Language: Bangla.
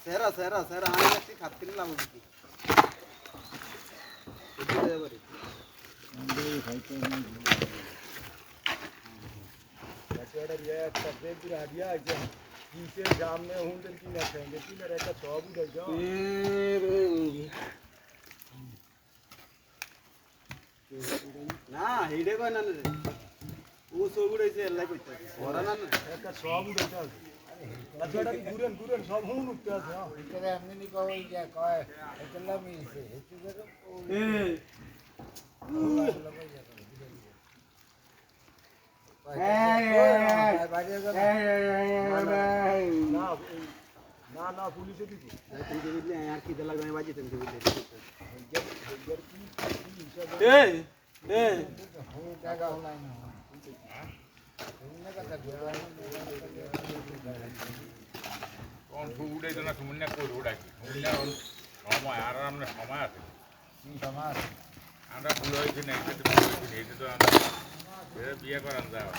সেরা সেরা সেরা আমি একটি খাত্তি নিলাম কি सामने हूँ की ना कहेंगे कि मेरा का सौ भी दे जाओ না হেডে কয় না রে ও সব উড়াইছে এলাই কইতে ওরা না একটা সব উঠে আছে আচ্ছা গুরেন গুরেন সব হুন উঠতে আছে ভিতরে এমনি নি কই যে কয় এটা মিলছে হেতু করে না না পুলিশে দিছি তুমি বুঝলে আর কি দেলা গায় বাজি তুমি বুঝলে এই এই টাকা হলাই না কোন ফুডে তো না সুমন্যা কই ওড়াকি সুমন্যা সময় আর আমরা সময় আছে সমাজ আমরা ভুল হয়েছে না এটা তো ভুল হয়েছে এটা তো আমরা বিয়ে করান যাওয়া